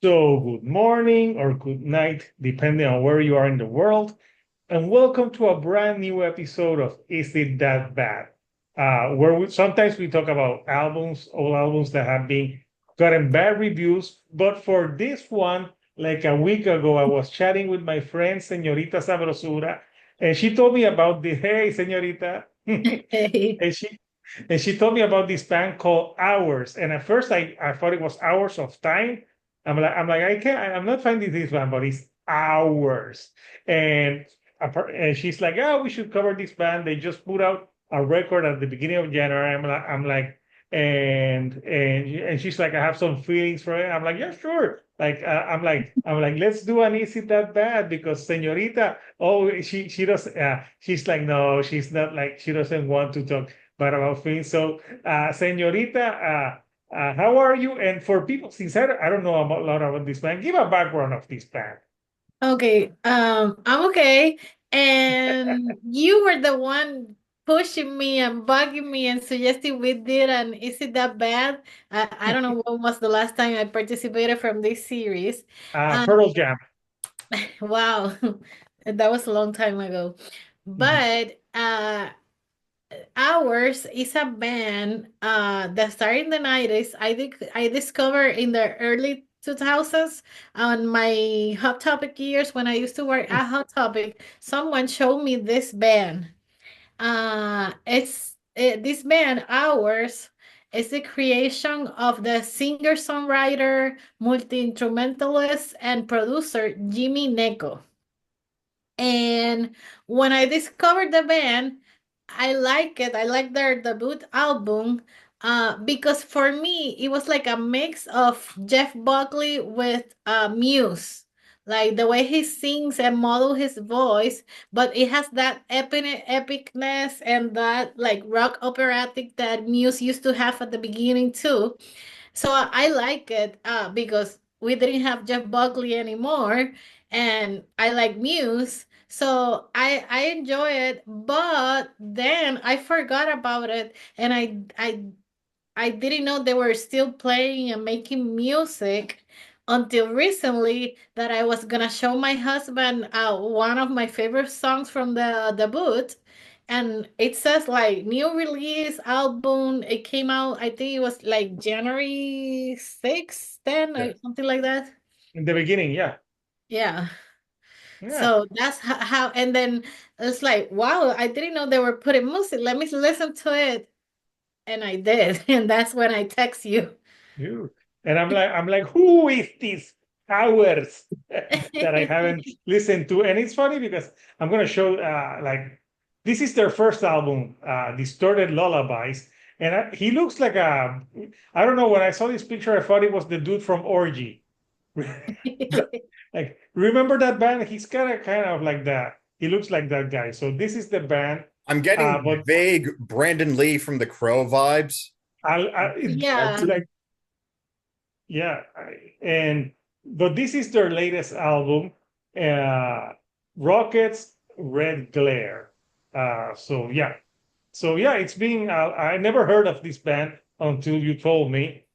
So, good morning or good night, depending on where you are in the world, and welcome to a brand new episode of Is It That Bad? Where sometimes we talk about old albums that have been gotten bad reviews. But for this one, like a week ago, I was chatting with my friend, Señorita Sabrosura, and she told me about hey, Señorita. Hey. And she told me about this band called Hours. And at first I thought it was Hours of Time. I'm like, I'm not finding this band, but it's Hours. And and she's like, oh, we should cover this band. They just put out a record at the beginning of January. I'm like, and she's like, I have some feelings for it. I'm like, yeah, sure. Like I'm like, let's do an Is It That Bad? Because Señorita, oh, she does. She's like, no, she's not like she doesn't want to talk but about things. So, Señorita, how are you? And for people, since I don't know a lot about this band, give a background of this band. Okay, I'm okay. And you were the one pushing me and bugging me and suggesting we did, and is it that bad? I don't know when was the last time I participated from this series. Pearl Jam. Wow, that was a long time ago. But Ours is a band that started in the 90s. I discovered in the early 2000s on my Hot Topic years when I used to work at Hot Topic. Someone showed me this band. This band, Ours, is the creation of the singer-songwriter, multi-instrumentalist, and producer Jimmy Neko. And when I discovered the band, I like it. I like their debut album because for me, it was like a mix of Jeff Buckley with Muse. Like the way he sings and model his voice, but it has that epicness and that like rock operatic that Muse used to have at the beginning too. So I like it because we didn't have Jeff Buckley anymore, and I like Muse. So I enjoy it, but then I forgot about it, and I didn't know they were still playing and making music until recently that I was gonna show my husband one of my favorite songs from the debut. And it says like new release album. It came out, I think it was like January 6th, 10 Yeah. or something like that. In the beginning, yeah. Yeah. Yeah. So that's how, and then it's like, wow, I didn't know they were putting music. Let me listen to it. And I did. And that's when I text you. You. And I'm like, who is this Hours that I haven't listened to? And it's funny because I'm gonna show like this is their first album, Distorted Lullabies. And he looks like I don't know, when I saw this picture, I thought it was the dude from Orgy. Like, remember that band? He's kind of like that. He looks like that guy. So this is the band. I'm getting But vague Brandon Lee from The Crow vibes. Yeah. like, yeah, and but this is their latest album, uh, Rockets Red Glare. So yeah, it's been. I never heard of this band until you told me.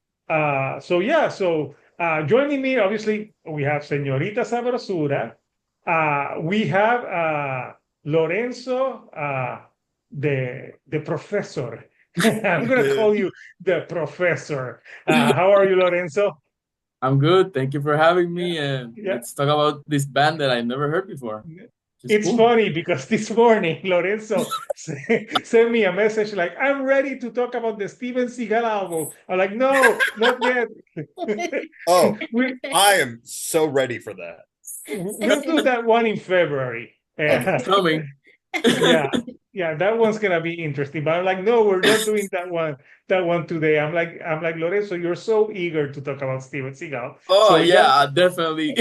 Joining me, obviously, we have Señorita Sabrosura. We have Lorenzo, the professor. I'm gonna call you the professor. How are you, Lorenzo? I'm good. Thank you for having Yeah, me. And yeah. let's talk about this band that I never heard before. It's It's cool. funny because this morning Lorenzo sent me a message like, "I'm ready to talk about the Steven Seagal album." I'm like, "No, not yet." Oh, we I am so ready for that. we'll do that one in February. Okay. It's coming. Yeah, yeah, that one's gonna be interesting. But I'm like, no, we're not doing that one today. I'm like, Lorenzo, you're so eager to talk about Steven Seagal. Oh, So we have yeah, definitely.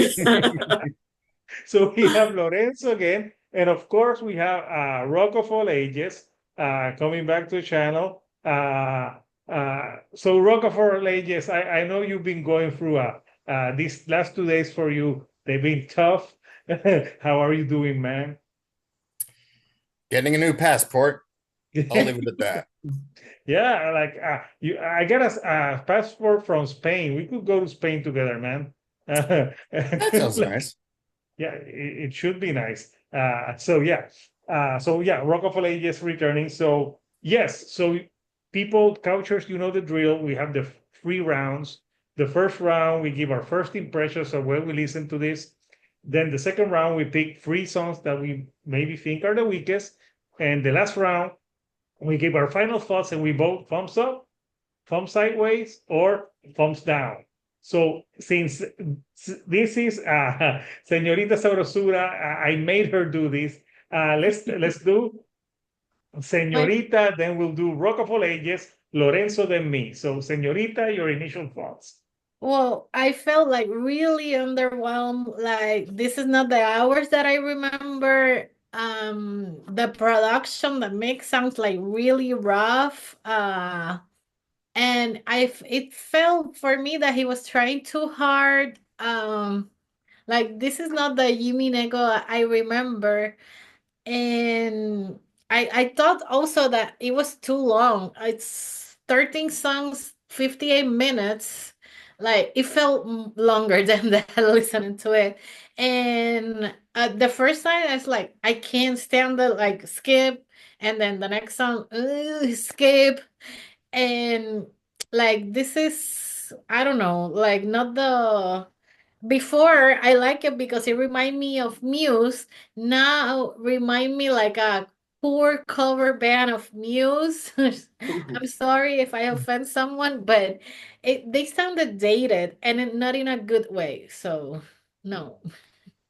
so we have Lorenzo again, and of course we have Rock of all ages coming back to the channel. So Rock of all ages, I know you've been going through these last 2 days for you. They've been tough. How are you doing, man? Getting a new passport. I'll leave it at that. Yeah, like I got a passport from Spain. We could go to Spain together, man. That sounds nice. Yeah, it should be nice. Rock of Ages returning. So yes, so people, couchers, you know the drill. We have the 3 rounds. The first round, we give our first impressions of when we listen to this. Then the second round, we pick 3 songs that we maybe think are the weakest. And the last round, we give our final thoughts and we vote thumbs up, thumbs sideways, or thumbs down. So since this is Señorita Sabrosura, I made her do this. Let's do My Señorita, then we'll do Rock of All Ages, Lorenzo, then me. So Señorita, your initial thoughts. Well, I felt like really underwhelmed. Like this is not the hours that I remember. The production, the mix sounds like really rough. And it felt for me that he was trying too hard. Like this is not the Yumi Nego I remember. And I thought also that it was too long. It's 13 songs, 58 minutes. Like it felt longer than that listening to it. And the first time I was like, I can't stand it, like skip. And then the next song, skip. And like this is, I don't know, like not the before I like it because it remind me of Muse. Now remind me like a poor cover band of Muse. I'm sorry if I offend someone, but they sounded dated and not in a good way. So no.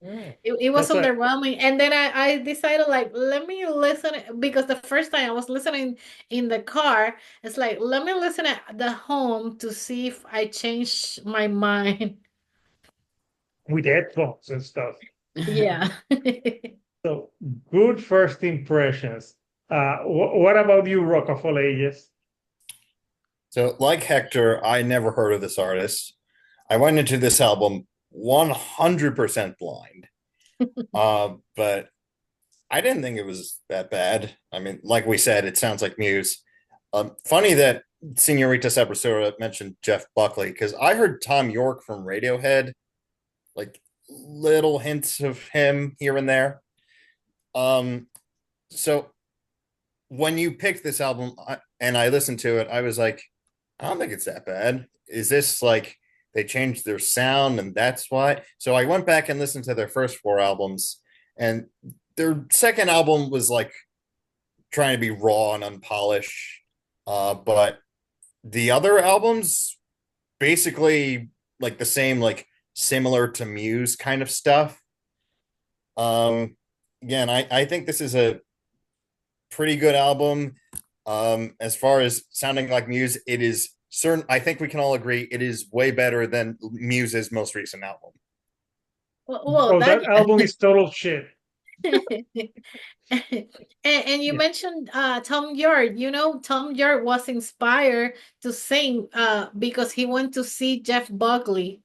It was That's a underwhelming. And then I decided like let me listen because the first time I was listening in the car, it's like let me listen at the home to see if I change my mind. with headphones and stuff. Yeah. So good first impressions. What about you, Rock of All Ages? So, like Hector, I never heard of this artist. I went into this album 100% blind. But I didn't think it was that bad. I mean, like we said, it sounds like Muse. Funny that Senorita Sabrosura mentioned Jeff Buckley because I heard Tom York from Radiohead, like little hints of him here and there. Um, so when you picked this album and I listened to it, I was like, I don't think it's that bad. Is this like they changed their sound and that's why? So I went back and listened to their first 4 albums, and their second album was like trying to be raw and unpolished. But the other albums basically like the same, like similar to Muse kind of stuff. Um, Again, I think this is a pretty good album. As far as sounding like Muse, it is certain. I think we can all agree it is way better than Muse's most recent album. Well, Oh, that that album is total shit. and you Yeah. mentioned Tom York. You know, Tom York was inspired to sing because he went to see Jeff Buckley.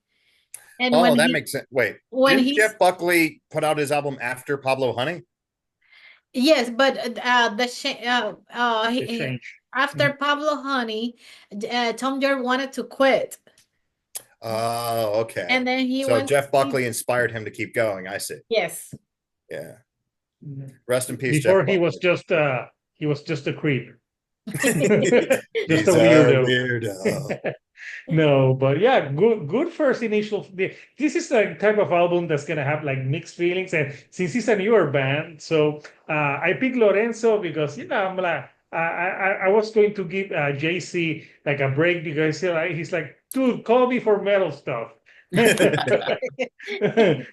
And Oh, that makes sense. Wait, when didn't he's Jeff Buckley put out his album after Pablo Honey? yes, but The change. after Pablo Honey, Tom York wanted to quit, Oh, okay. and then he So went to Jeff see Buckley inspired him to keep going. I see. yes. Yeah. Rest in peace, Before Jeff Buckley. he was just a creep. Just a He's a weirdo. weirdo. No, but yeah, good first initial. This is a type of album that's gonna have like mixed feelings, and since it's a newer band, so I picked Lorenzo because I'm like I was going to give JC like a break because he's like, dude, call me for metal stuff.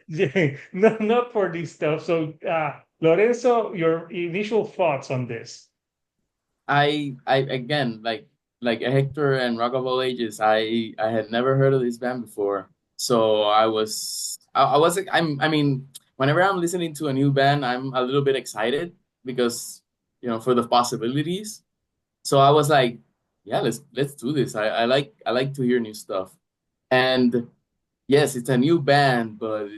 Yeah, not for this stuff. So Lorenzo, your initial thoughts on this? I again like Hector and Rock of All Ages. I had never heard of this band before, so I was I mean, whenever I'm listening to a new band, I'm a little bit excited because for the possibilities. So I was like, yeah, let's do this. I like to hear new stuff, and yes, it's a new band, but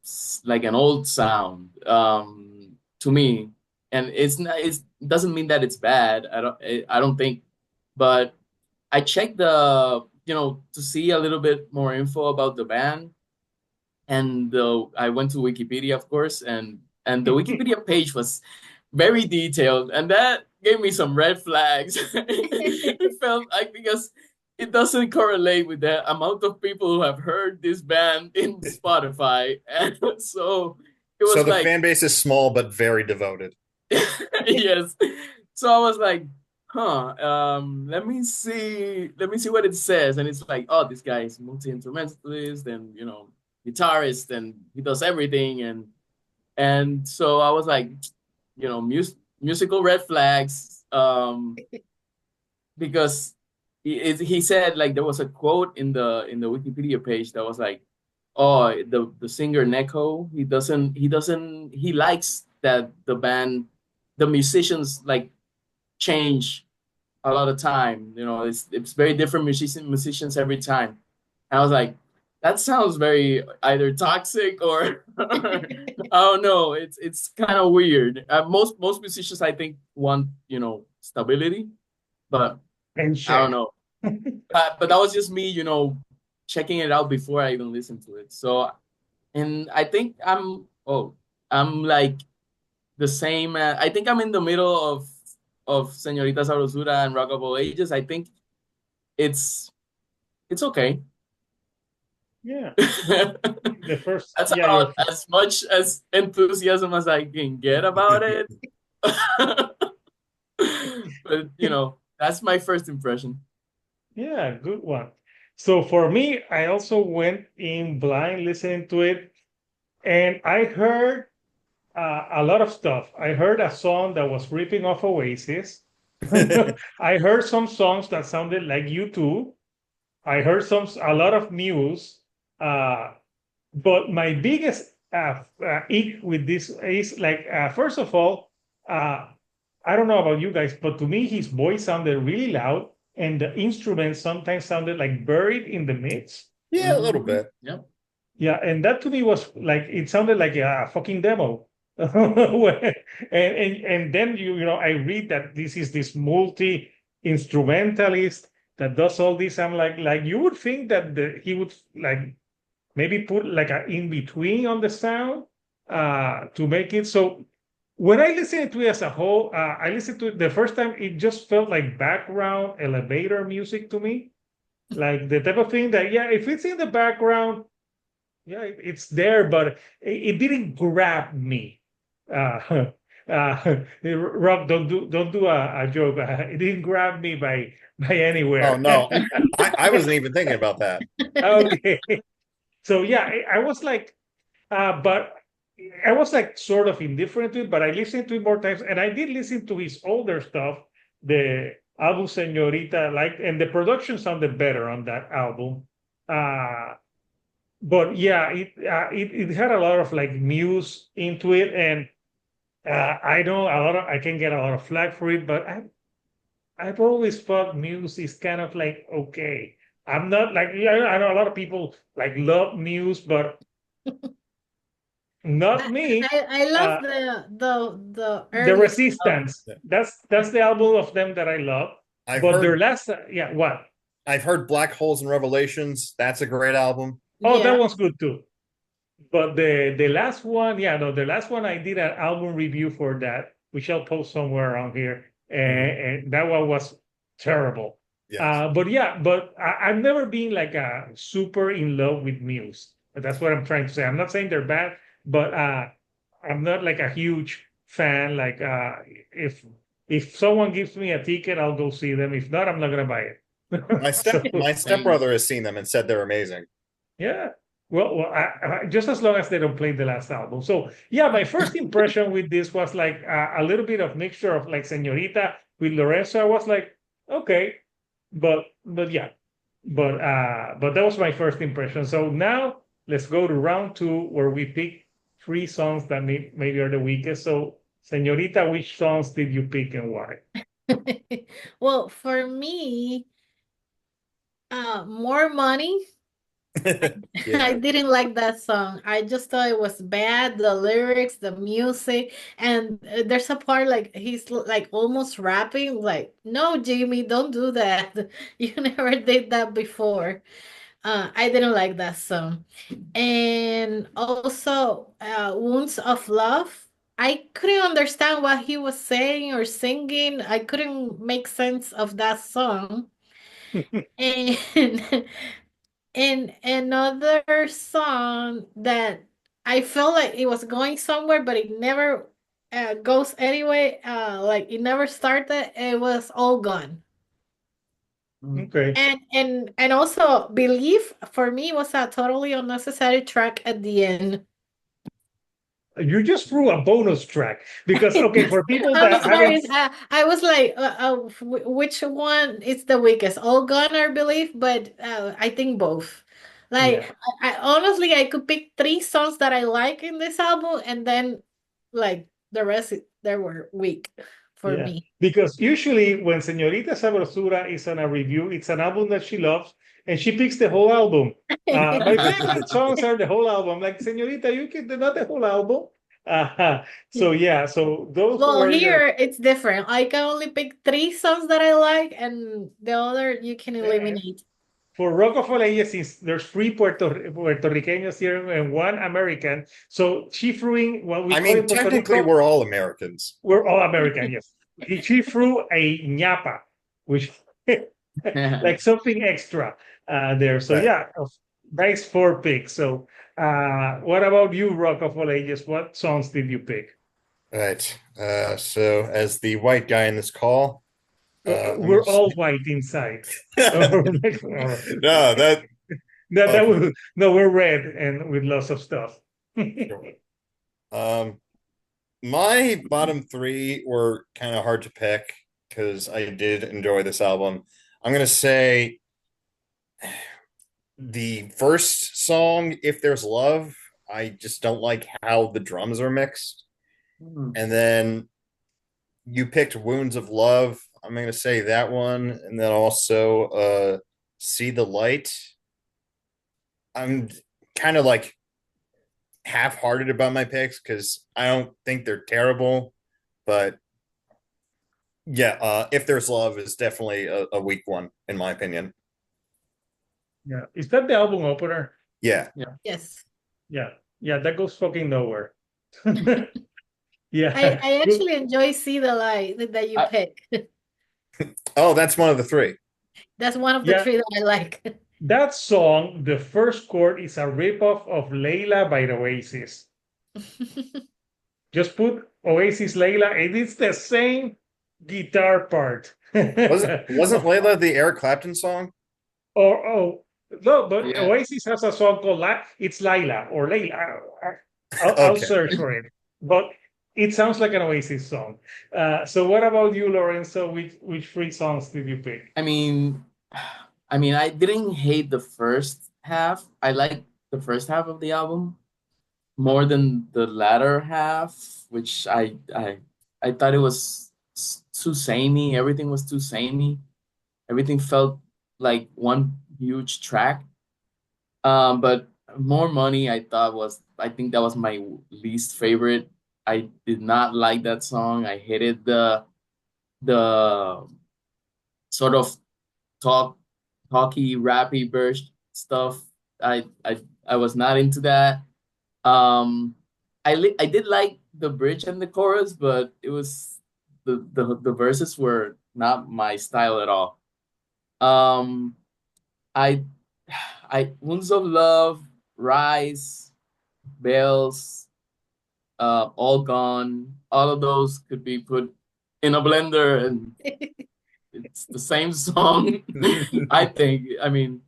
it's like an old sound to me, and it's not. It doesn't mean that it's bad. I don't think, but I checked the to see a little bit more info about the band, and I went to Wikipedia, of course, and the Wikipedia page was very detailed, and that gave me some red flags. It felt like because it doesn't correlate with the amount of people who have heard this band in Spotify, and so it So was the like, fan base is small but very devoted. yes. So I was like, huh, let me see what it says. And it's like, oh, this guy is multi-instrumentalist and guitarist, and he does everything. And so I was like, musical red flags. Because he said, like, there was a quote in the Wikipedia page that was like, oh, the singer Neko, he likes that the musicians like change a lot of time. It's very different musicians every time. And I was like, that sounds very either toxic or I don't know. It's kind of weird. Most musicians, I think, want stability, but And I don't check. know. But that was just me, checking it out before I even listened to it. So, and I think I'm like the same. I think I'm in the middle of Señorita Sabrosura and Rock of All Ages. I think it's it's okay. Yeah. The first, That's yeah, about as much as enthusiasm as I can get about it. But that's my first impression. yeah, good one. So for me, I also went in blind listening to it, and I heard a lot of stuff. I heard a song that was ripping off Oasis. I heard some songs that sounded like U2. I heard a lot of Muse. Uh, but my biggest ick with this is like, first of all, uh, I don't know about you guys, but to me, his voice sounded really loud, and the instruments sometimes sounded like buried in the mix. Yeah, a little bit. Yep. Yeah, and that to me was like it sounded like a fucking demo. And then I read that this is this multi instrumentalist that does all this. I'm like you would think that he would like maybe put like a in between on the sound to make it so. When I listened to it as a whole, I listened to it the first time. It just felt like background elevator music to me, like the type of thing that, yeah, if it's in the background, yeah, it's there, but it didn't grab me. Rob, don't do a joke. It didn't grab me by Oh anywhere. no, I wasn't even thinking about that. Okay, so yeah, I was like, but I was like sort of indifferent to it. But I listened to it more times, and I did listen to his older stuff, the album Señorita, and the production sounded better on that album. But yeah, it had a lot of like Muse into it, and I know I can get a lot of flack for it, but I've always thought Muse is kind of like okay. I'm not like, yeah, I know a lot of people like love Muse, but not me. I love Uh, the the early stuff. Resistance. That's the album of them that I love. I've But their heard last, yeah, what? I've heard Black Holes and Revelations. That's a great album. Oh, that Yeah. one's good too. But the last one, yeah, no, the last one I did an album review for that, which I'll post somewhere around here, Mhm. and that one was terrible. Yes. But yeah, but I've never been like a super in love with Muse. That's what I'm trying to say. I'm not saying they're bad, but I'm not like a huge fan. Like if someone gives me a ticket, I'll go see them. If not, I'm not gonna buy it. So My Same. stepbrother has seen them and said they're amazing. yeah. Well, just as long as they don't play the last album. So yeah, my first impression with this was like a little bit of mixture of like Señorita with Lorenzo. I was like, okay, but yeah, but that was my first impression. So now let's go to round two where we pick three songs that maybe are the weakest. So Señorita, which songs did you pick and why? Well, for me, more money. I Yeah. didn't like that song. I just thought it was bad. The lyrics, the music, and there's a part like he's like almost rapping. Like, no, Jamie, don't do that. You never did that before. I didn't like that song. And also, Wounds of Love. I couldn't understand what he was saying or singing. I couldn't make sense of that song. And and another song that I felt like it was going somewhere, but it never goes anyway. Like it never started. It was All Gone. Mm. Okay. And also Believe for me was a totally unnecessary track at the end. You just threw a bonus track because, okay, for people I'm that haven't, sorry. I was like, which one is the weakest? All Gone or Believe? But I think both. Like, yeah, I honestly, I could pick three songs that I like in this album, and then like the rest, they were weak for yeah. me. Because usually when Señorita Sabrosura is on a review, it's an album that she loves and she picks the whole album. My favorite songs are the whole album. Like, Señorita, you can not the whole album. So yeah, so those Well, were your here it's different. I can only pick three songs that I like, and the other you can eliminate. for Rockefeller, since there's three Puerto Ricanos here and one American, so she threw in what we I call in mean, Puerto technically, Rico, we're all Americans. we're all American, yes. She threw a ñapa, which like something extra there. So Right. yeah, nice four picks. So what about you, Rock of All Ages? What songs did you pick? Right. So as the white guy in this call, I'm gonna We're say all white inside. No, no, that okay. no, we're red and with lots of stuff. Sure. Um, my bottom three were kind of hard to pick because I did enjoy this album. I'm gonna say the first song, "If There's Love," I just don't like how the drums are mixed. Mm. And then you picked Wounds of Love. I'm gonna say that one, and then also See the Light. I'm kind of like half-hearted about my picks because I don't think they're terrible, but yeah, If There's Love is definitely a weak one in my opinion. Yeah, is that the album opener? Yeah. Yeah. Yes. Yeah, yeah, that goes fucking nowhere. I, Yeah, I good. actually enjoy See the Light that you I, pick. Oh, that's one of the three. That's one of the Yeah, three that I like. that song, the first chord is a ripoff of Layla by the Oasis. Just put Oasis Layla, and it's the same guitar part. Wasn't Layla the Eric Clapton song? Or oh no, but yeah. Oasis has a song called it's Laila or Layla. I'll Okay. search for it, but it sounds like an Oasis song. So what about you, Lorenzo? Which three songs did you pick? I mean, I didn't hate the first half. I liked the first half of the album more than the latter half, which I thought it was too samey. Everything was too samey. Everything felt like one huge track. But More Money, I think that was my least favorite. I did not like that song. I hated the sort of talk talky rappy burst stuff. I was not into that. Um, I did like the bridge and the chorus, but it was the verses were not my style at all. Um, I I Wounds of Love, Rise, Bells, All Gone. All of those could be put in a blender and it's the same song. I think. I mean,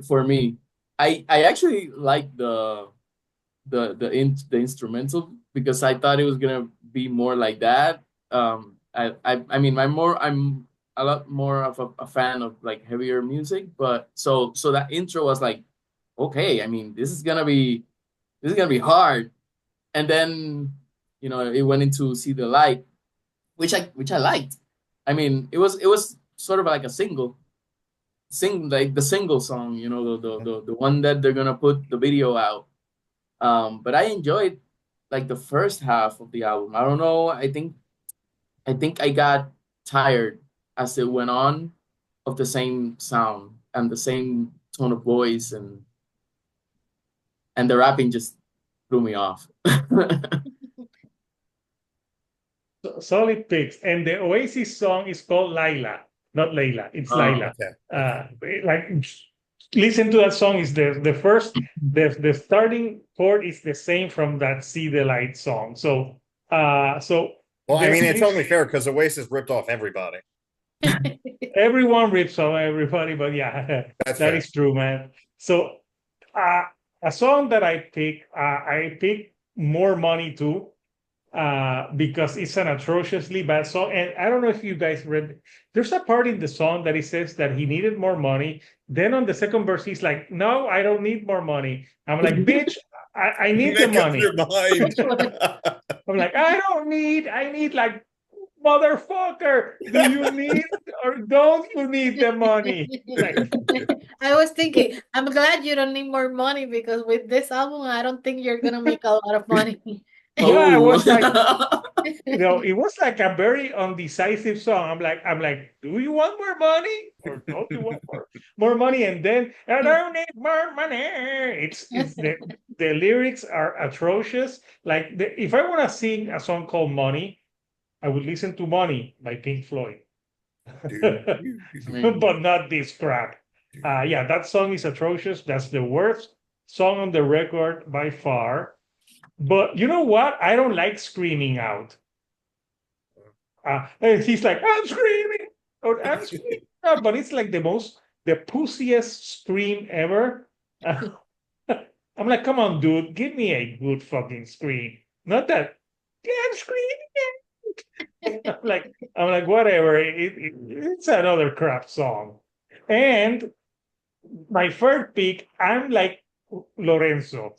for me, I actually like the instrumental because I thought it was gonna be more like that. I mean, I'm a lot more of a fan of like heavier music, but so that intro was like, okay. I mean, this is gonna be hard, and then it went into See the Light, which I liked. I mean, it was sort of like a like the single song, the one that they're gonna put the video out. But I enjoyed like the first half of the album. I don't know. I think I got tired as it went on of the same sound and the same tone of voice, and the rapping just threw me off. Solid picks. And the Oasis song is called Laila, not Layla. It's Oh, Laila. Okay. Like listen to that song. Is the first the starting chord is the same from that See the Light song. So Well, I there's mean, it's this only fair because Oasis ripped off everybody. everyone rips on everybody, but yeah, That's that fair. is true, man. So uh, a song that I pick More Money too, because it's an atrociously bad song. And I don't know if you guys read, there's a part in the song that he says that he needed more money. Then on the second verse, he's like, no, I don't need more money. I'm like, bitch, I need the Make up money. your mind. I'm like, I need like, motherfucker, do you need or don't you need the money? Like, I was thinking, I'm glad you don't need more money because with this album, I don't think you're gonna make a lot of money. yeah, I was like, Oh. it was like a very undecisive song. I'm like, do you want more money or don't you want more money? And then I don't need more money. It's the lyrics are atrocious. Like if I want to sing a song called Money, I would listen to Money by Pink Floyd, I mean, but not this crap. Yeah, that song is atrocious. That's the worst song on the record by far. But you know what? I don't like screaming out. And he's like, I'm screaming, or I'm screaming out, but it's like the pussiest scream ever. I'm like, come on, dude, give me a good fucking scream. Not that, yeah, I'm screaming. I'm like, whatever. It's another crap song. And my third pick, I'm like Lorenzo.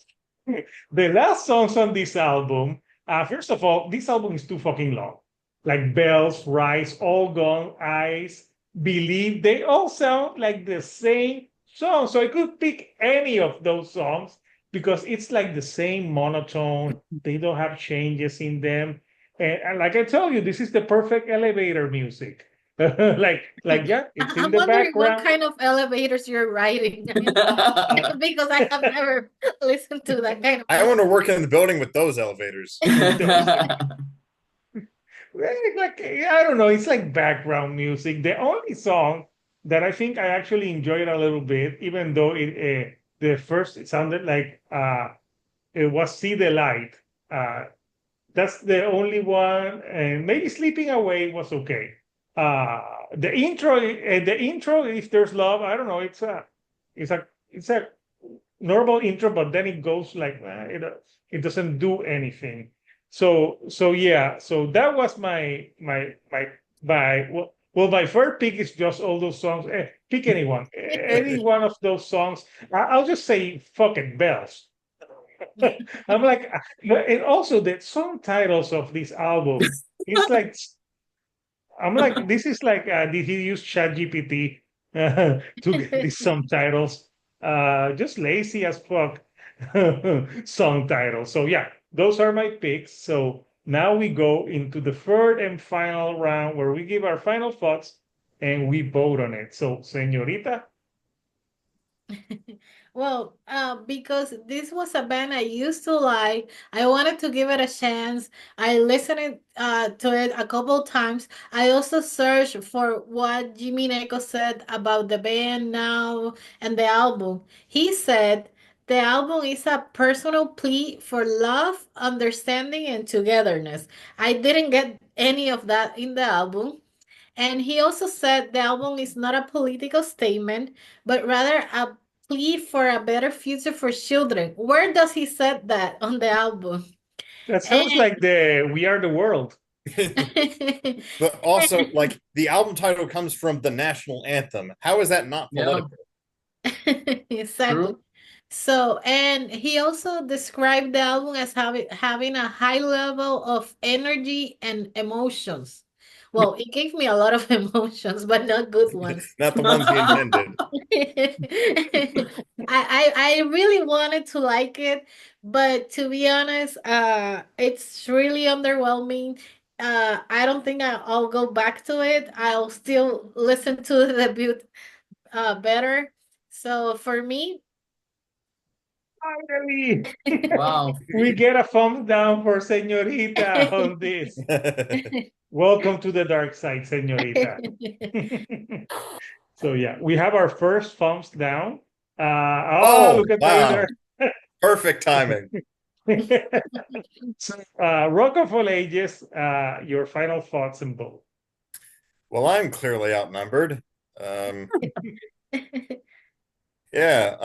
The last songs on this album, first of all, this album is too fucking long. Like Bells, Rise, All Gone, Eyes, Believe, they all sound like the same song. So I could pick any of those songs because it's like the same monotone. They don't have changes in them. And like I told you, this is the perfect elevator music. Yeah, it's in I'm the wondering what background. kind of elevators you're riding Uh, because I have never listened to that kind of I want to work in the building with those elevators. like I don't know, it's like background music. The only song that I think I actually enjoyed a little bit, even though the first it sounded like it was "See the Light." Uh, that's the only one, and maybe "Sleeping Away" was okay. The intro, "If There's Love," I don't know. It's a normal intro, but then it goes like it doesn't do anything. So yeah, so that was my my first pick is just all those songs. Pick anyone, any one of those songs. I'll just say fucking Bells. I'm like, and also the song titles of this album. It's like I'm like, this is like, did he use ChatGPT to get these song titles? Just lazy as fuck song titles. So yeah, those are my picks. So now we go into the third and final round where we give our final thoughts and we vote on it. So, señorita, Well, because this was a band I used to like, I wanted to give it a chance. I listened to it a couple times. I also searched for what Jimmy Neko said about the band now and the album. He said the album is a personal plea for love, understanding, and togetherness. I didn't get any of that in the album. And he also said the album is not a political statement, but rather a plea for a better future for children. Where does he said that on the album? that And sounds like the We Are the World. But also, like, the album title comes from the national anthem. How is that not Yeah, political? exactly. true. So, and he also described the album as having a high level of energy and emotions. Well, it gave me a lot of emotions, but not good ones. Not the ones he intended. I really wanted to like it, but to be honest, it's really underwhelming. I don't think I'll go back to it. I'll still listen to the debut better. So for me, Finally, Wow. we get a thumbs down for Señorita on this. Welcome to the dark side, Señorita. So yeah, we have our first thumbs down. Oh, Look at wow. that. Perfect timing. So, Rock of All Ages, your final thoughts in both. Well, I'm clearly outnumbered. Um, yeah,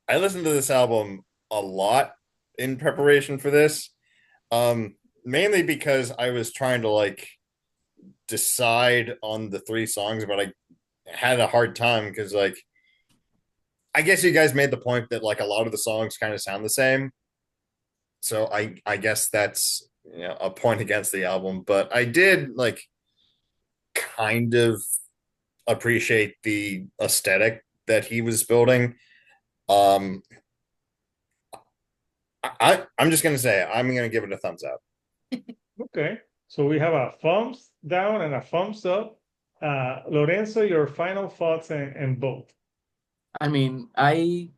I listened to this album a lot in preparation for this. Mainly because I was trying to like decide on the three songs, but I had a hard time because like I guess you guys made the point that like a lot of the songs kind of sound the same. So I guess that's a point against the album, but I did like kind of appreciate the aesthetic that he was building. Um I'm just gonna say I'm gonna give it a thumbs up. Okay, so we have a thumbs down and a thumbs up. Lorenzo, your final thoughts and both. I mean, I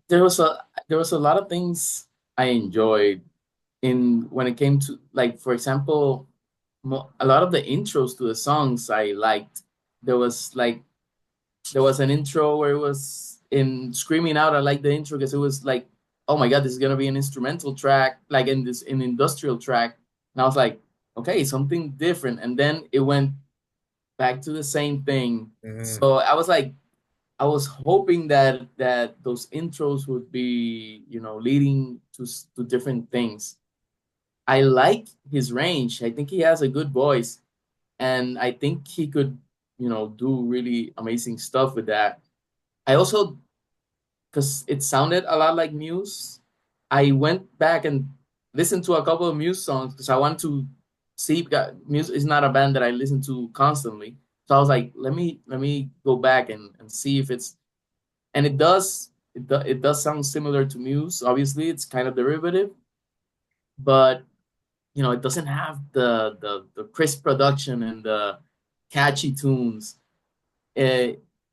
there was a lot of things I enjoyed in when it came to, like, for example, a lot of the intros to the songs I liked. There was like there was an intro where it was in Screaming Out. I liked the intro because it was like, oh my God, this is gonna be an instrumental track, like in this in industrial track. And I was like, okay, something different. And then it went back to the same thing. Mhm. So I was hoping that those intros would be, leading to different things. I like his range. I think he has a good voice, and I think he could, do really amazing stuff with that. I also, because it sounded a lot like Muse, I went back and listened to a couple of Muse songs because I want to see. Muse is not a band that I listen to constantly, so I was like, let me go back and see if it's, and it does sound similar to Muse. Obviously, it's kind of derivative, but it doesn't have the crisp production and the catchy tunes.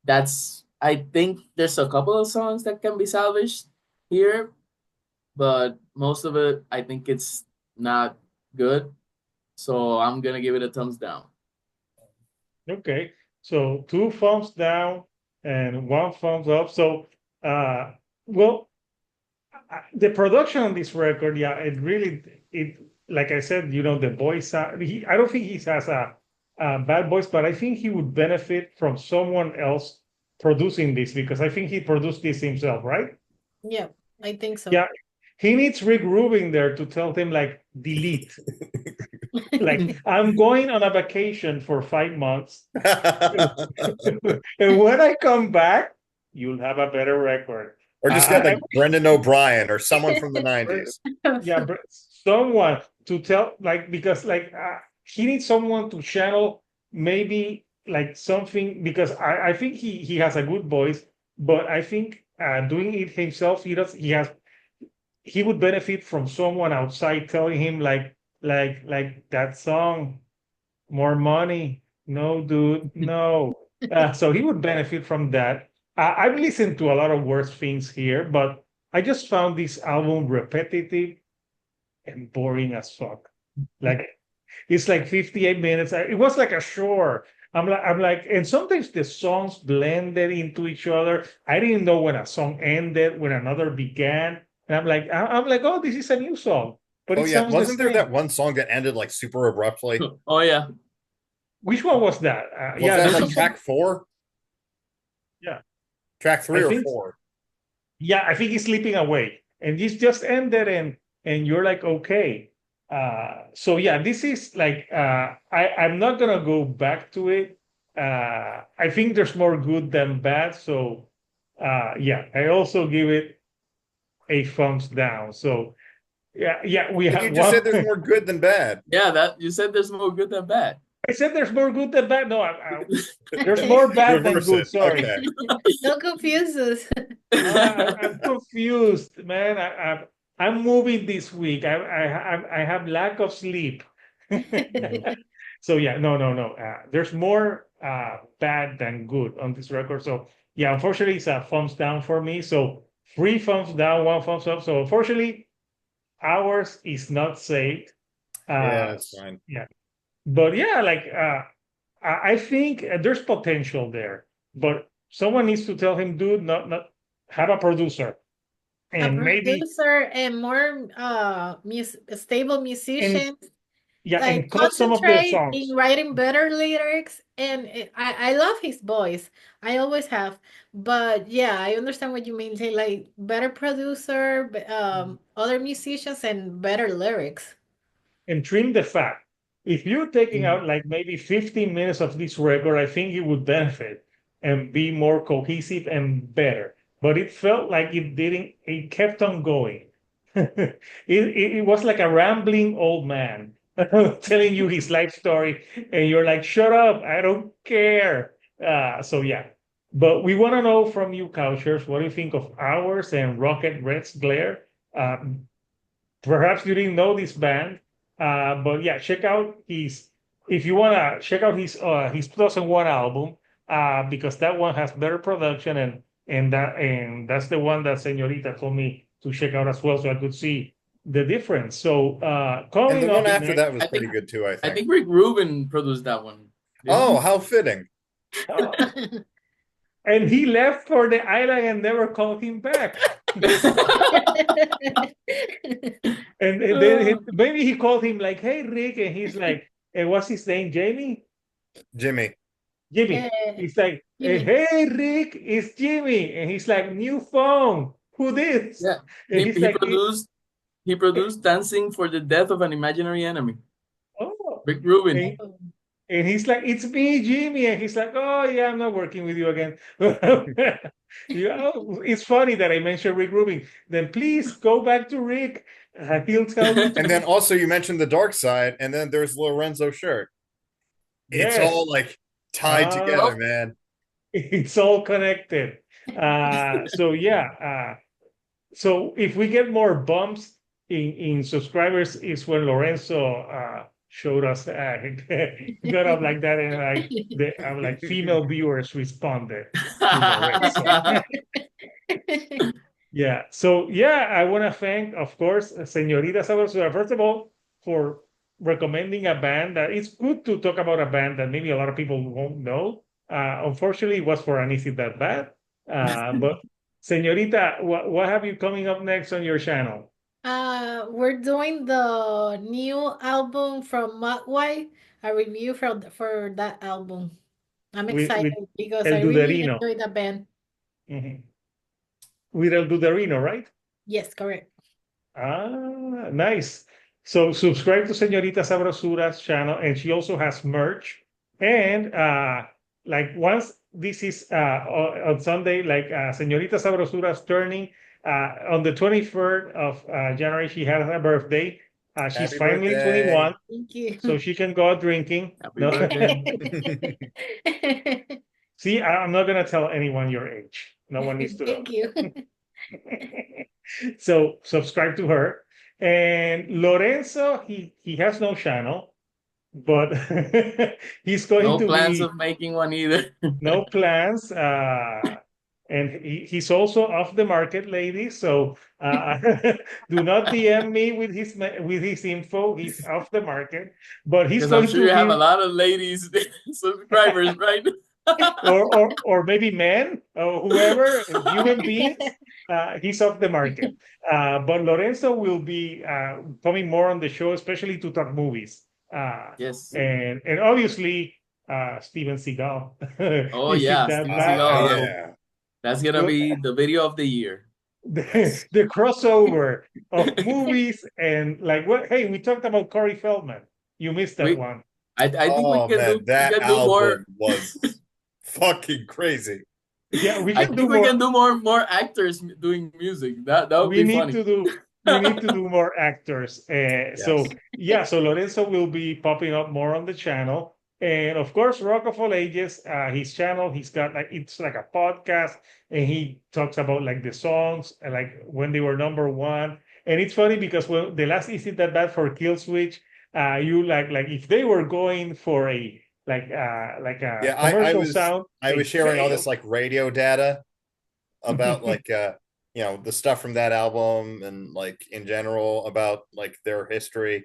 That's I think there's a couple of songs that can be salvaged here, but most of it I think it's not good. So I'm gonna give it a thumbs down. Okay, so two thumbs down and one thumbs up. So, well, the production on this record, yeah, it like I said, the voice. I don't think he has a bad voice, but I think he would benefit from someone else producing this because I think he produced this himself, right? yeah, I think so. Yeah, he needs Rick Rubin there to tell him like delete. Like I'm going on a vacation for 5 months, and when I come back, you'll have a better record. Or just get like Brendan O'Brien or someone from the I 90s. yeah, but someone to tell, like, because like he needs someone to channel maybe like something, because I think he has a good voice, but I think doing it himself, he would benefit from someone outside telling him like that song, more money. No, dude, no. So he would benefit from that. I've listened to a lot of worse things here, but I just found this album repetitive and boring as fuck. Like it's like 58 minutes. It was like a chore. I'm like, and sometimes the songs blended into each other. I didn't know when a song ended, when another began. And I'm like, oh, this is a new song, but Oh it yeah, sounds the wasn't there same. that one song that ended like super abruptly? Oh yeah. Which one was that? Was Yeah, that there's like a song. track 4? Yeah, Track I 3 or think 4? Yeah, I think he's sleeping away, and this just ended, and you're like, okay. So yeah, this is like I'm not gonna go back to it. I think there's more good than bad. So yeah, I also give it a thumbs down. So yeah, we But you have just one. said there's more good than bad. Yeah, that you said there's more good than bad. I said there's more good than bad. No, there's more bad than Reverse good. it. Sorry. Okay. Don't confuse us. I'm confused, man. I'm moving this week. I have lack of sleep. So yeah, no. There's more bad than good on this record. So yeah, unfortunately, it's a thumbs down for me. So 3 thumbs down, 1 thumbs up. So unfortunately, ours is not saved. Yeah, Uh, that's fine. yeah, but yeah, like I think there's potential there, but someone needs to tell him, dude, not have a producer A and maybe producer and more stable and musicians, yeah, like and cut some of the concentrate songs. in writing better lyrics. And I love his voice. I always have. But yeah, I understand what you mean. Say like better producer, other musicians and better lyrics. And trim the fat. If you're taking Mhm. out like maybe 15 minutes of this record, I think it would benefit and be more cohesive and better. But it felt like it didn't, it kept on going. It was like a rambling old man telling you his life story, and you're like, shut up, I don't care. So yeah. But we want to know from you, Couchers, what do you think of ours and Rocket Red's Glare? Um, Perhaps you didn't know this band, but yeah, check out his. If you wanna check out his 2001 album, because that one has better production and that's the one that Señorita told me to check out as well, so I could see the difference. So And the coming one up after next, that was I pretty think good too, I I think. think Rick Rubin produced that one, didn't Oh, he? how fitting. uh, and he left for the island and never called him back. And then maybe he called him like, "Hey, Rick," and he's like, "What's his name, Jamie?" Jimmy. Jimmy. Eh, He's like, Jimmy. "Hey, Rick, it's Jimmy." And he's like, "New phone. Who this?" Yeah, And he's he like, produced Dancing for the Death of an Imaginary Enemy. "Oh." Rick Rubin. And, and he's like, "It's me, Jimmy." And he's like, "Oh, yeah, I'm not working with you again." Yeah, it's funny that I mentioned Rick Rubin. Then please go back to Rick. He'll tell you And to, then also you mentioned the dark side, and then there's Lorenzo shirt. It's yes. all like tied together, Ah, man. it's all connected. So yeah. So if we get more bumps in subscribers, is when Lorenzo showed us got up like that, and I'm like female viewers responded to Lorenzo. Yeah. So yeah, I want to thank, of course, Señorita Sabrosura, first of all, for recommending a band that it's good to talk about a band that maybe a lot of people won't know. Unfortunately, it was for An Is It That Bad? But Señorita, what have you coming up next on your channel? We're doing the new album from Mogwai, a review for that album. I'm With excited because El I really Duderino. enjoy the band. Mhm. With El Duderino, right? Yes, correct. Ah, nice. So subscribe to Señorita Sabrosura's channel, and she also has merch. And like once this is on Sunday, like Señorita Sabrosura's turning on the 23rd of January, she has her birthday. She's Happy finally birthday. 21, Thank you. so she can go out drinking. Happy No, birthday. see, I'm not gonna tell anyone your age. No one needs to know. Thank you. So subscribe to her. And Lorenzo, he has no channel, but he's going No to plans be of making one either. no plans. And he's also off the market, ladies. So do not DM me with his info. He's off the market, but he's Because I'm going sure to you have a be lot of ladies subscribers, right? or maybe men or whoever human beings. He's off the market, but Lorenzo will be coming more on the show, especially to talk movies, Yes. and obviously Steven Seagal. Oh Is it yeah, that Steven bad? Oh Seagal. So yeah. That's gonna the, be the video of the year. the Yes. the crossover of movies and like what? Hey, we talked about Corey Feldman. You missed that We, one. I think Oh man, we that can do more. album was fucking crazy. Yeah, we I can do think we more. can do more actors doing music. That would we be need funny. to do we need to do more actors. So Yes. yeah, so Lorenzo will be popping up more on the channel, and of course, Rock of All Ages, his channel, he's got like it's like a podcast, and he talks about like the songs and like when they were number one. And it's funny because when the last Is It That Bad for Kill Switch, you like if they were going for like a Yeah, commercial sound. I They was sharing all failed. this like radio data about like the stuff from that album and like in general about like their history.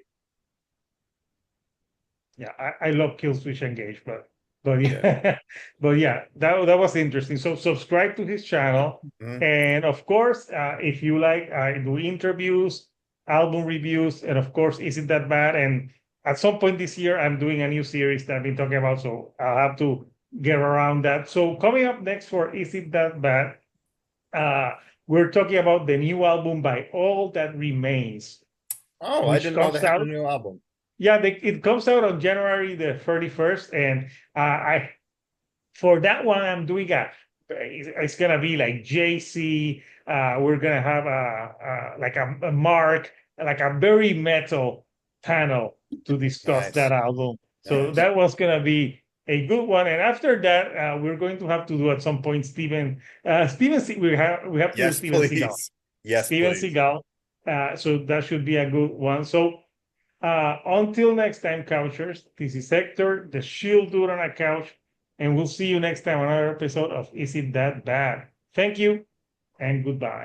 Yeah, I love Kill Switch Engage, but Yeah. yeah, but yeah, that was interesting. So subscribe to his channel, Mhm. and of course, if you like, I do interviews, album reviews, and of course, Is It That Bad? And at some point this year, I'm doing a new series that I've been talking about, so I'll have to get around that. So coming up next for Is It That Bad? Uh, we're talking about the new album by All That Remains, Oh, I which didn't know they comes had out. a new album. Yeah, it comes out on January the 31st, and I for that one I'm doing it's gonna be like JC. We're gonna have like a Mark, like a very metal panel to discuss that Nice. album. So Nice. that was gonna be a good one. And after that, we're going to have to do at some point Steven. We have to do Yes, Steven Seagal. please. Yes, Steven please. Seagal. So that should be a good one. So until next time, couchers, this is Hector, the shield dude on a couch, and we'll see you next time on another episode of Is It That Bad? Thank you and goodbye.